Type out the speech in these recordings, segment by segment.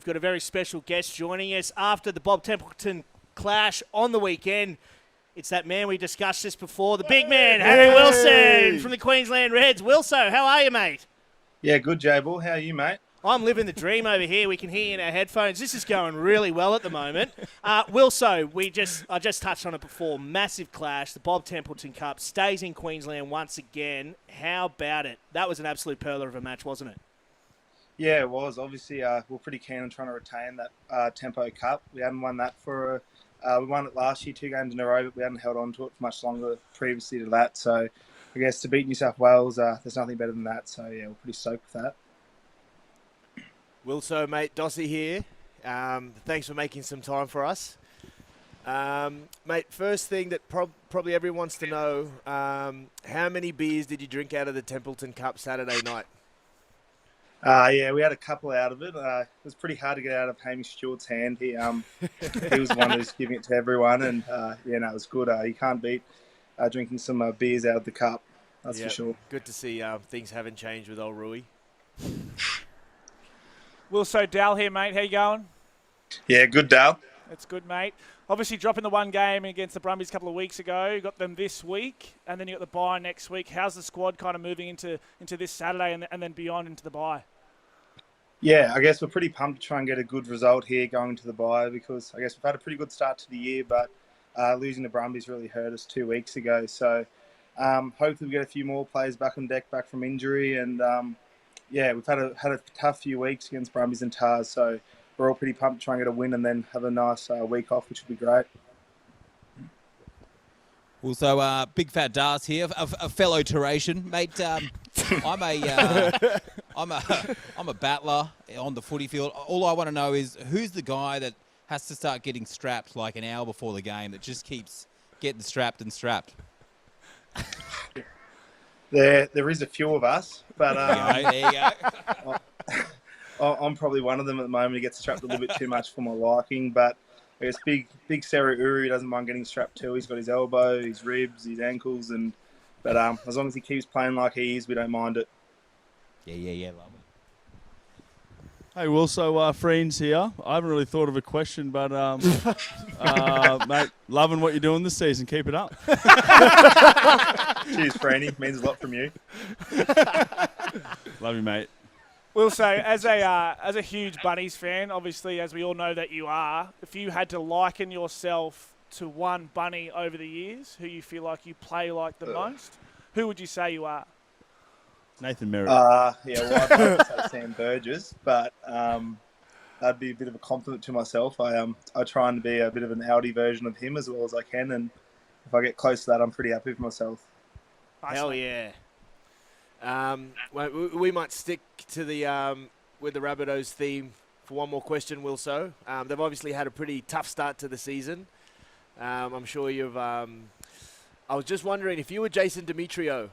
got a very special guest joining us after the Bob Templeton clash on the weekend. It's that man, we discussed this before, the big man, Harry Wilson from the Queensland Reds. Wilso, how are you, mate? Yeah, good, J-Ball. How are you, mate? I'm living the dream over here. We can hear you in our headphones. This is going really well at the moment. Wilso, I just touched on it before. Massive clash. The Bob Templeton Cup stays in Queensland once again. How about it? That was an absolute perler of a match, wasn't it? Yeah, it was. Obviously, we're pretty keen on trying to retain that Tempo Cup. We hadn't won that for... we won it last year, 2 games in a row, but we hadn't held on to it for much longer previously to that. So, I guess to beat New South Wales, there's nothing better than that. So, yeah, we're pretty stoked with that. Wilso, mate, Dossie here. Thanks for making some time for us. Mate, first thing that probably everyone wants to know, how many beers did you drink out of the Templeton Cup Saturday night? Yeah, we had a couple out of it. It was pretty hard to get out of Hamish Stewart's hand. He was the one who was giving it to everyone, and it was good. You can't beat drinking some beers out of the cup, that's for sure. Good to see things haven't changed with old Rui. Wilso, Dal here, mate. How you going? Yeah, good, Dal. That's good, mate. Obviously, dropping the one game against the Brumbies a couple of weeks ago. You got them this week, and then you got the bye next week. How's the squad kind of moving into this Saturday and then beyond into the bye? Yeah, I guess we're pretty pumped to try and get a good result here going into the bye because I guess we've had a pretty good start to the year, but losing the Brumbies really hurt us 2 weeks ago. So hopefully we get a few more players back on deck, back from injury, and we've had a tough few weeks against Brumbies and Tars, so we're all pretty pumped to try and get a win and then have a nice week off, which would be great. Also, Big Fat Dars here, a fellow Terrasian, mate. I'm a battler on the footy field. All I want to know is who's the guy that has to start getting strapped like an hour before the game that just keeps getting strapped and strapped. There is a few of us, but there you go. I'm probably one of them at the moment. He gets strapped a little bit too much for my liking, but I guess big Sarah Uri doesn't mind getting strapped too. He's got his elbow, his ribs, his ankles, but as long as he keeps playing like he is, we don't mind it. Yeah, love it. Hey, Wilso, Friends here. I haven't really thought of a question, but mate, loving what you're doing this season. Keep it up. Cheers, Franny. Means a lot from you. Love you, mate. Wilso, as a huge Bunnies fan, obviously, as we all know that you are, if you had to liken yourself to one Bunny over the years, who you feel like you play like the most, who would you say you are? Nathan Merritt. I'd like to say Sam Burgess, but that'd be a bit of a compliment to myself. I try and be a bit of an Audi version of him as well as I can, and if I get close to that, I'm pretty happy with myself. Hell yeah. We might stick to the with the Rabbitohs theme for one more question, Wilso. They've obviously had a pretty tough start to the season. I'm sure you've... I was just wondering, if you were Jason Demetrio,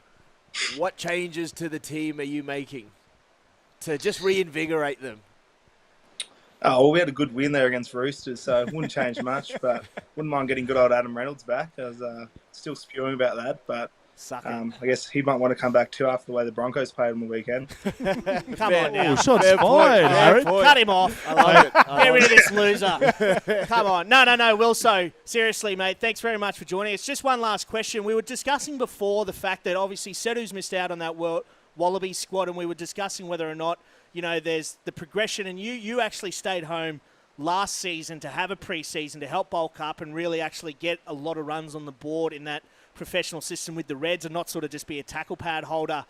what changes to the team are you making to just reinvigorate them? Oh, well, we had a good win there against Roosters, so it wouldn't change much, but wouldn't mind getting good old Adam Reynolds back. I was still spewing about that, but I guess he might want to come back too after the way the Broncos played on the weekend. Come on now. Oh, shots fired, Harry. Cut him off. I love it. Get rid of this loser. Come on. No, Wilso. Seriously, mate, thanks very much for joining us. Just one last question. We were discussing before the fact that obviously Sedu's missed out on that Wallaby squad, and we were discussing whether or not, there's the progression, and you actually stayed home last season to have a pre-season to help bulk up and really actually get a lot of runs on the board in that professional system with the Reds and not sort of just be a tackle pad holder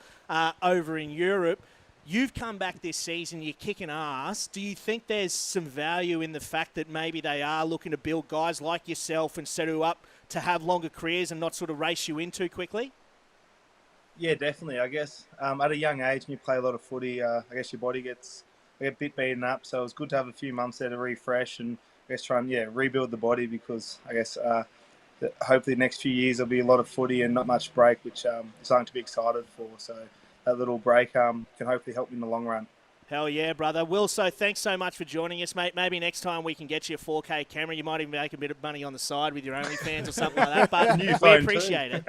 over in Europe. You've come back this season, you're kicking ass. Do you think there's some value in the fact that maybe they are looking to build guys like yourself and set you up to have longer careers and not sort of race you in too quickly? Yeah, definitely. I guess at a young age, when you play a lot of footy, I guess your body gets a bit beaten up. So it was good to have a few months there to refresh and I guess try and rebuild the body because I guess hopefully the next few years there'll be a lot of footy and not much break, which is something to be excited for. So that little break can hopefully help you in the long run. Hell yeah, brother. Wilso, thanks so much for joining us, mate. Maybe next time we can get you a 4K camera. You might even make a bit of money on the side with your OnlyFans or something like that. But we appreciate it.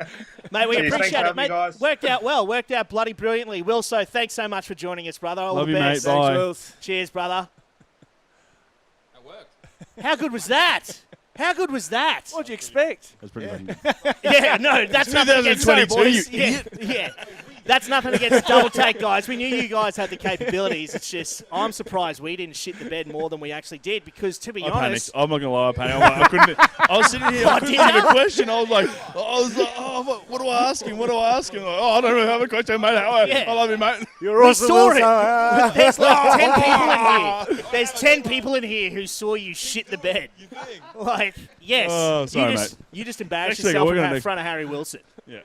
Mate, we appreciate it, mate. Worked out well. Worked out bloody brilliantly. Wilso, thanks so much for joining us, brother. All Love the you, best. mate. Bye. Thanks, Cheers, brother. How good was that? How good was that? What'd you expect? That's pretty good. Yeah, no, that's nothing against 2022, boys. you Yeah, yeah. That's nothing against Double Take, guys. We knew you guys had the capabilities. It's just, I'm surprised we didn't shit the bed more than we actually did because, to be I honest... panicked. I'm not going to lie, I panicked. I was sitting here, I couldn't did get ya? a question. I was like, oh, what do I ask him? What do I ask him? Like, I don't really have a question, mate. Yeah. I love you, mate. We saw it. There's like 10 people in here. There's 10 people in here who saw you shit the bed. Like, yes. Oh, sorry, you just embarrassed Next week, yourself we're gonna in make- front of Harry Wilson. Yeah.